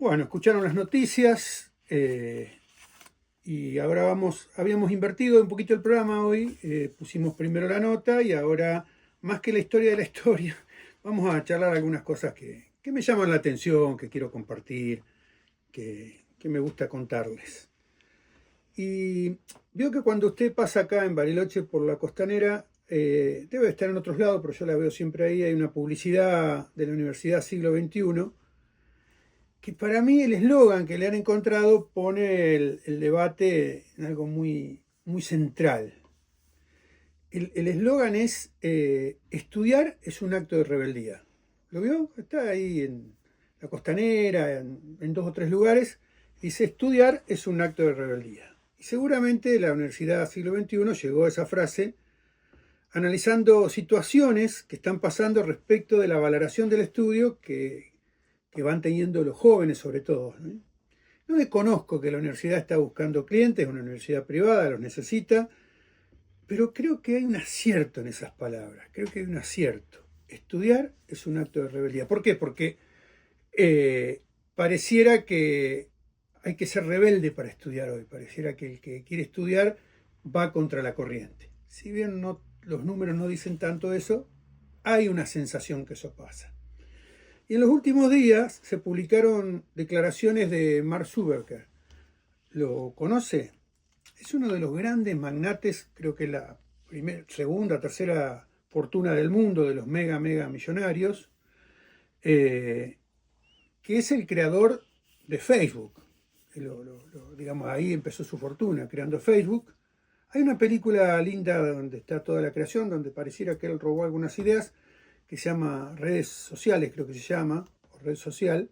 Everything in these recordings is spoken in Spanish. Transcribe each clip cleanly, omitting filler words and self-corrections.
Bueno, escucharon las noticias y ahora habíamos invertido un poquito el programa hoy, pusimos primero la nota y ahora, más que la historia de la historia, vamos a charlar algunas cosas que me llaman la atención, que quiero compartir, que me gusta contarles. Y veo que cuando usted pasa acá en Bariloche por la costanera, debe estar en otros lados, pero yo la veo siempre ahí, hay una publicidad de la Universidad Siglo XXI que para mí el eslogan que le han encontrado pone el debate en algo muy, muy central. El eslogan es estudiar es un acto de rebeldía. ¿Lo vio? Está ahí en la costanera, en dos o tres lugares. Dice estudiar es un acto de rebeldía. Y seguramente la Universidad Siglo XXI llegó a esa frase analizando situaciones que están pasando respecto de la valoración del estudio que van teniendo los jóvenes sobre todo. No desconozco que la universidad está buscando clientes, es una universidad privada, los necesita, pero creo que hay un acierto en esas palabras, creo que hay un acierto. Estudiar es un acto de rebeldía. ¿Por qué? Porque pareciera que hay que ser rebelde para estudiar hoy, pareciera que el que quiere estudiar va contra la corriente. Si bien los números no dicen tanto eso, hay una sensación que eso pasa. Y en los últimos días se publicaron declaraciones de Mark Zuckerberg. ¿Lo conoce? Es uno de los grandes magnates, creo que la segunda, tercera fortuna del mundo, de los mega millonarios, que es el creador de Facebook. Digamos, ahí empezó su fortuna, creando Facebook. Hay una película linda donde está toda la creación, donde pareciera que él robó algunas ideas, que se llama Redes Sociales, creo que se llama, o Red Social.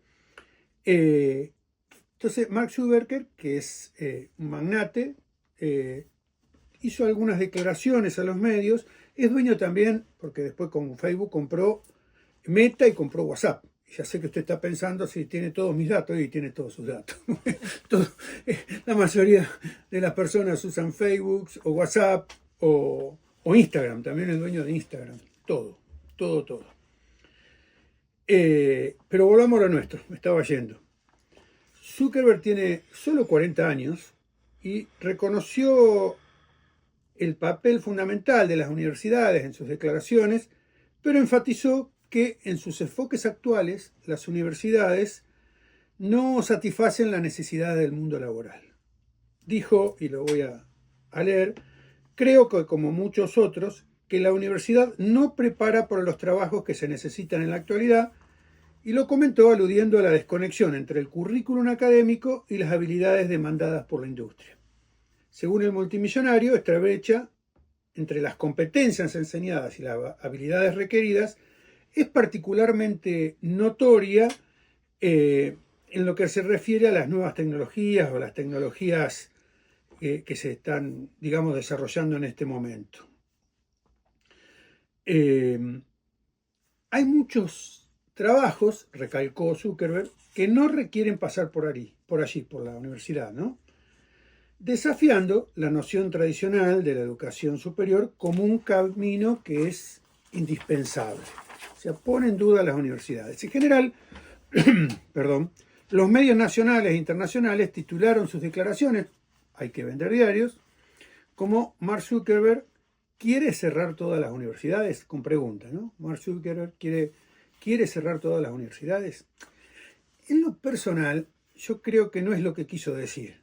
Entonces, Mark Zuckerberg, que es un magnate, hizo algunas declaraciones a los medios, es dueño también, porque después con Facebook compró Meta y compró WhatsApp. Ya sé que usted está pensando si tiene todos mis datos y tiene todos sus datos. La mayoría de las personas usan Facebook o WhatsApp o Instagram, también es dueño de Instagram, todo. Pero volvamos a lo nuestro, me estaba yendo. Zuckerberg tiene solo 40 años y reconoció el papel fundamental de las universidades en sus declaraciones, pero enfatizó que en sus enfoques actuales las universidades no satisfacen las necesidades del mundo laboral. Dijo, y lo voy a leer, creo que como muchos otros, que la universidad no prepara para los trabajos que se necesitan en la actualidad, y lo comentó aludiendo a la desconexión entre el currículum académico y las habilidades demandadas por la industria. Según el multimillonario, esta brecha entre las competencias enseñadas y las habilidades requeridas es particularmente notoria en lo que se refiere a las nuevas tecnologías o las tecnologías que se están, digamos, desarrollando en este momento. Hay muchos trabajos, recalcó Zuckerberg, que no requieren pasar por allí, por la universidad, ¿no? Desafiando la noción tradicional de la educación superior como un camino que es indispensable. O sea, pone en duda las universidades. En general, perdón, los medios nacionales e internacionales titularon sus declaraciones, hay que vender diarios, como Mark Zuckerberg quiere cerrar todas las universidades, con pregunta, ¿no? Mark Zuckerberg quiere cerrar todas las universidades. En lo personal, yo creo que no es lo que quiso decir,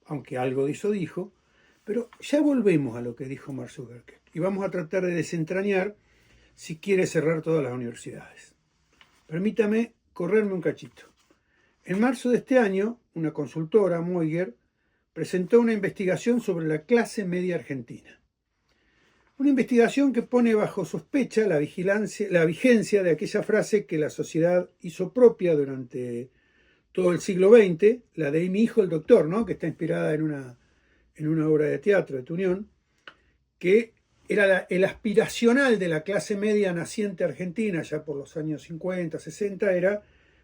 aunque algo de eso dijo, pero ya volvemos a lo que dijo Mark Zuckerberg y vamos a tratar de desentrañar si quiere cerrar todas las universidades. Permítame correrme un cachito. En marzo de este año, una consultora, Moiger, presentó una investigación sobre la clase media argentina. Una investigación que pone bajo sospecha la vigencia de aquella frase que la sociedad hizo propia durante todo el siglo XX, la de mi hijo el doctor, ¿no? Que está inspirada en una obra de teatro de Tunión, que era el aspiracional de la clase media naciente argentina, ya por los años 50, 60, era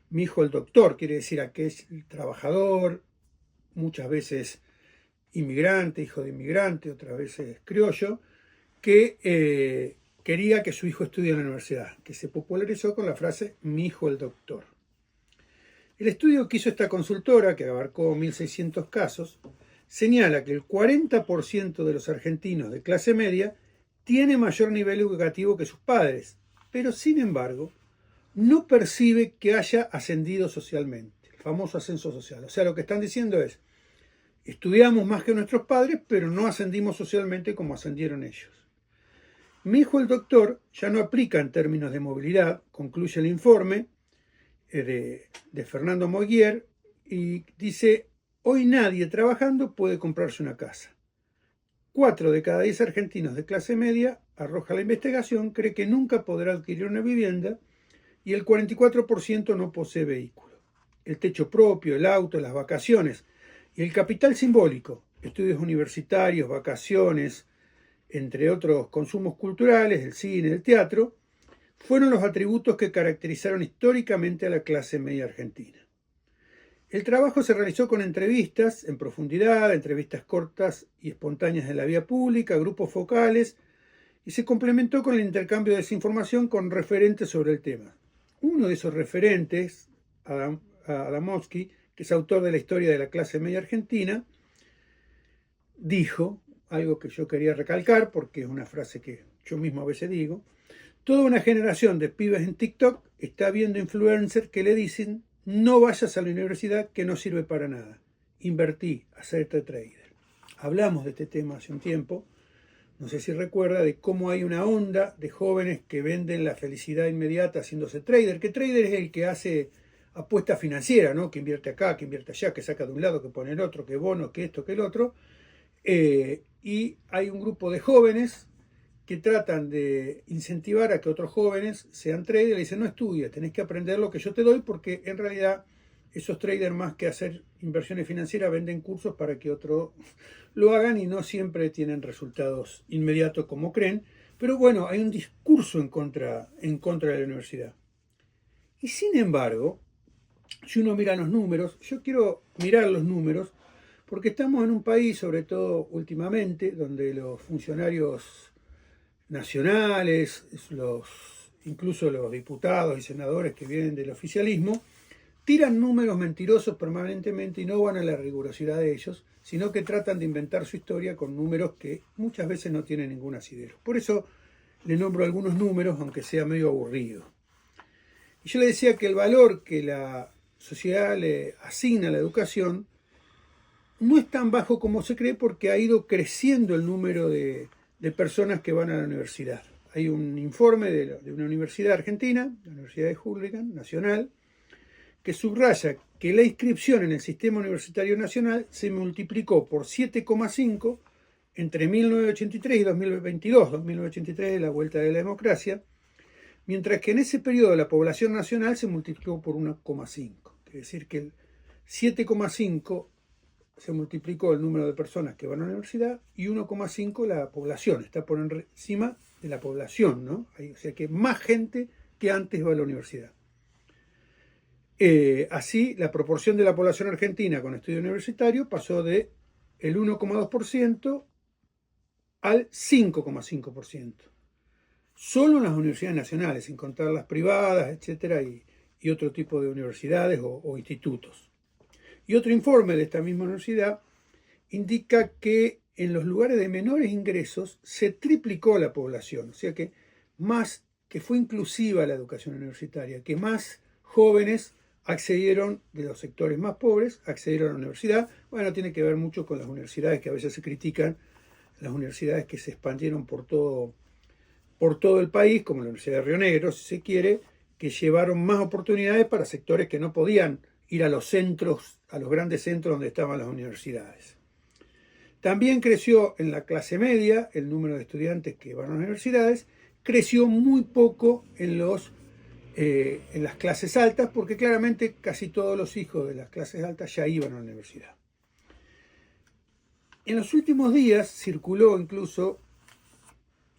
mi hijo el doctor, quiere decir aquel trabajador, muchas veces inmigrante, hijo de inmigrante, otras veces criollo, que quería que su hijo estudie en la universidad, que se popularizó con la frase mi hijo el doctor. El estudio que hizo esta consultora, que abarcó 1.600 casos, señala que el 40% de los argentinos de clase media tiene mayor nivel educativo que sus padres, pero sin embargo no percibe que haya ascendido socialmente, el famoso ascenso social. O sea, lo que están diciendo es, estudiamos más que nuestros padres, pero no ascendimos socialmente como ascendieron ellos. Mi hijo el doctor ya no aplica en términos de movilidad, concluye el informe de Fernando Moguier, y dice, hoy nadie trabajando puede comprarse una casa. 4 de cada 10 argentinos de clase media, arroja la investigación, cree que nunca podrá adquirir una vivienda y el 44% no posee vehículo. El techo propio, el auto, las vacaciones y el capital simbólico, estudios universitarios, vacaciones, entre otros consumos culturales, el cine, el teatro, fueron los atributos que caracterizaron históricamente a la clase media argentina. El trabajo se realizó con entrevistas en profundidad, entrevistas cortas y espontáneas en la vía pública, grupos focales, y se complementó con el intercambio de esa información con referentes sobre el tema. Uno de esos referentes, Adamowski, que es autor de la historia de la clase media argentina, dijo algo que yo quería recalcar, porque es una frase que yo mismo a veces digo: toda una generación de pibes en TikTok está viendo influencers que le dicen no vayas a la universidad que no sirve para nada, invertí, hacerte trader. Hablamos de este tema hace un tiempo, no sé si recuerda, de cómo hay una onda de jóvenes que venden la felicidad inmediata haciéndose trader, que trader es el que hace apuesta financiera, ¿no? Que invierte acá, que invierte allá, que saca de un lado, que pone el otro, que bono, que esto, que el otro. Y hay un grupo de jóvenes que tratan de incentivar a que otros jóvenes sean traders, le dicen no estudies, tenés que aprender lo que yo te doy, porque en realidad esos traders, más que hacer inversiones financieras, venden cursos para que otros lo hagan y no siempre tienen resultados inmediatos como creen. Pero bueno, hay un discurso en contra de la universidad. Y sin embargo, si uno mira los números, yo quiero mirar los números porque estamos en un país, sobre todo últimamente, donde los funcionarios nacionales, incluso los diputados y senadores que vienen del oficialismo, tiran números mentirosos permanentemente y no van a la rigurosidad de ellos, sino que tratan de inventar su historia con números que muchas veces no tienen ningún asidero. Por eso le nombro algunos números, aunque sea medio aburrido. Y yo le decía que el valor que la sociedad le asigna a la educación no es tan bajo como se cree, porque ha ido creciendo el número de personas que van a la universidad. Hay un informe de una universidad argentina, la Universidad de Hurlingham, nacional, que subraya que la inscripción en el sistema universitario nacional se multiplicó por 7,5 entre 1983 y 2022. 1983 es la vuelta de la democracia, mientras que en ese periodo la población nacional se multiplicó por 1,5. Es decir, que el 7,5 se multiplicó el número de personas que van a la universidad y 1,5 la población, está por encima de la población, ¿no? O sea que más gente que antes va a la universidad. Así, la proporción de la población argentina con estudio universitario pasó de el 1,2% al 5,5%. Solo en las universidades nacionales, sin contar las privadas, etcétera, y otro tipo de universidades o institutos. Y otro informe de esta misma universidad indica que en los lugares de menores ingresos se triplicó la población, o sea que fue inclusiva la educación universitaria, que más jóvenes accedieron, de los sectores más pobres, accedieron a la universidad. Bueno, tiene que ver mucho con las universidades que a veces se critican, las universidades que se expandieron por todo el país, como la Universidad de Río Negro, si se quiere, que llevaron más oportunidades para sectores que no podían ir a los centros, a los grandes centros donde estaban las universidades. También creció en la clase media el número de estudiantes que van a las universidades, creció muy poco en las clases altas, porque claramente casi todos los hijos de las clases altas ya iban a la universidad. En los últimos días circuló incluso,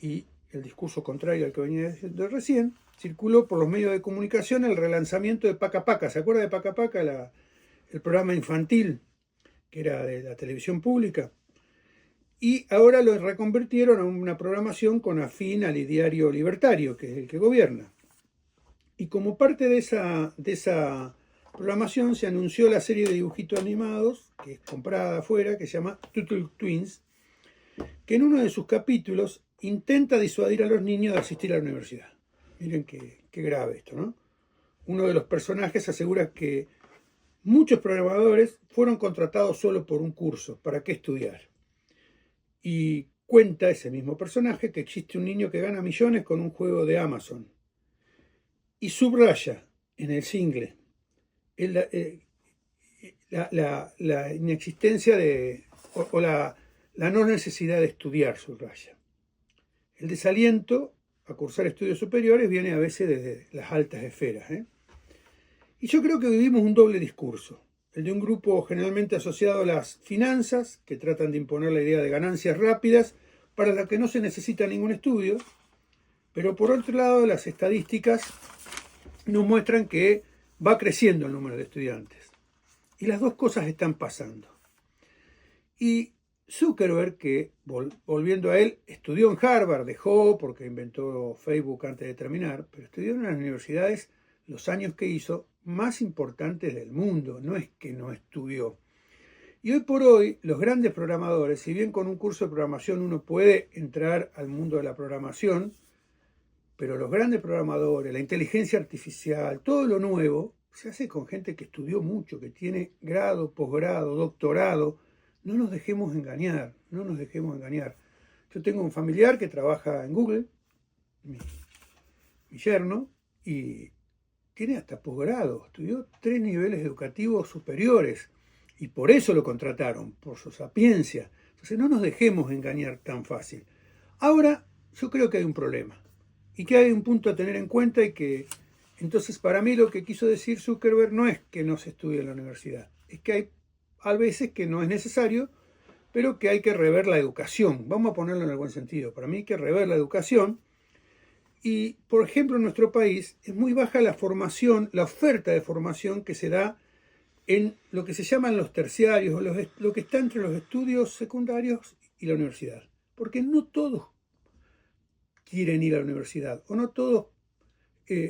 y el discurso contrario al que venía diciendo recién, circuló por los medios de comunicación el relanzamiento de Paca Paca. ¿Se acuerda de Paca Paca, el programa infantil que era de la televisión pública? Y ahora lo reconvirtieron a una programación con afín al ideario libertario, que es el que gobierna. Y como parte de esa programación se anunció la serie de dibujitos animados, que es comprada afuera, que se llama Turtle Twins, que en uno de sus capítulos intenta disuadir a los niños de asistir a la universidad. Miren qué grave esto, ¿no? Uno de los personajes asegura que muchos programadores fueron contratados solo por un curso, ¿para qué estudiar? Y cuenta ese mismo personaje que existe un niño que gana millones con un juego de Amazon. Y subraya en el single la inexistencia o la no necesidad de estudiar, subraya. El desaliento a cursar estudios superiores viene a veces desde las altas esferas. Y yo creo que vivimos un doble discurso. El de un grupo generalmente asociado a las finanzas, que tratan de imponer la idea de ganancias rápidas para las que no se necesita ningún estudio, pero por otro lado las estadísticas nos muestran que va creciendo el número de estudiantes. Y las dos cosas están pasando. Y Zuckerberg, que volviendo a él, estudió en Harvard, dejó porque inventó Facebook antes de terminar, pero estudió en las universidades los años que hizo más importantes del mundo, no es que no estudió. Y hoy por hoy, los grandes programadores, si bien con un curso de programación uno puede entrar al mundo de la programación, pero los grandes programadores, la inteligencia artificial, todo lo nuevo, se hace con gente que estudió mucho, que tiene grado, posgrado, doctorado. No nos dejemos engañar, no nos dejemos engañar. Yo tengo un familiar que trabaja en Google, mi yerno, y tiene hasta posgrado, estudió 3 niveles educativos superiores y por eso lo contrataron, por su sapiencia. Entonces no nos dejemos engañar tan fácil. Ahora yo creo que hay un problema y que hay un punto a tener en cuenta y que entonces para mí lo que quiso decir Zuckerberg no es que no se estudie en la universidad, es que hay a veces que no es necesario, pero que hay que rever la educación. Vamos a ponerlo en el buen sentido. Para mí hay que rever la educación. Y, por ejemplo, en nuestro país es muy baja la formación, la oferta de formación que se da en lo que se llaman los terciarios, o lo que está entre los estudios secundarios y la universidad. Porque no todos quieren ir a la universidad, o no todos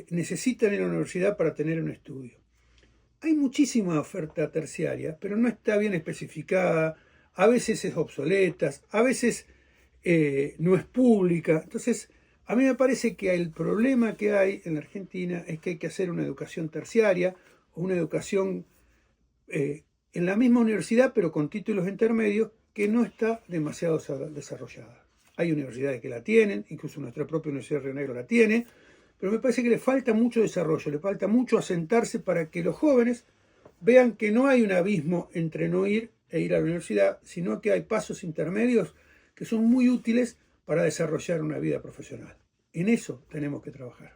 necesitan ir a la universidad para tener un estudio. Hay muchísima oferta terciaria, pero no está bien especificada, a veces es obsoleta, a veces no es pública. Entonces, a mí me parece que el problema que hay en la Argentina es que hay que hacer una educación terciaria o una educación en la misma universidad, pero con títulos intermedios, que no está demasiado desarrollada. Hay universidades que la tienen, incluso nuestra propia Universidad de Río Negro la tiene, pero me parece que le falta mucho desarrollo, le falta mucho asentarse para que los jóvenes vean que no hay un abismo entre no ir e ir a la universidad, sino que hay pasos intermedios que son muy útiles para desarrollar una vida profesional. En eso tenemos que trabajar.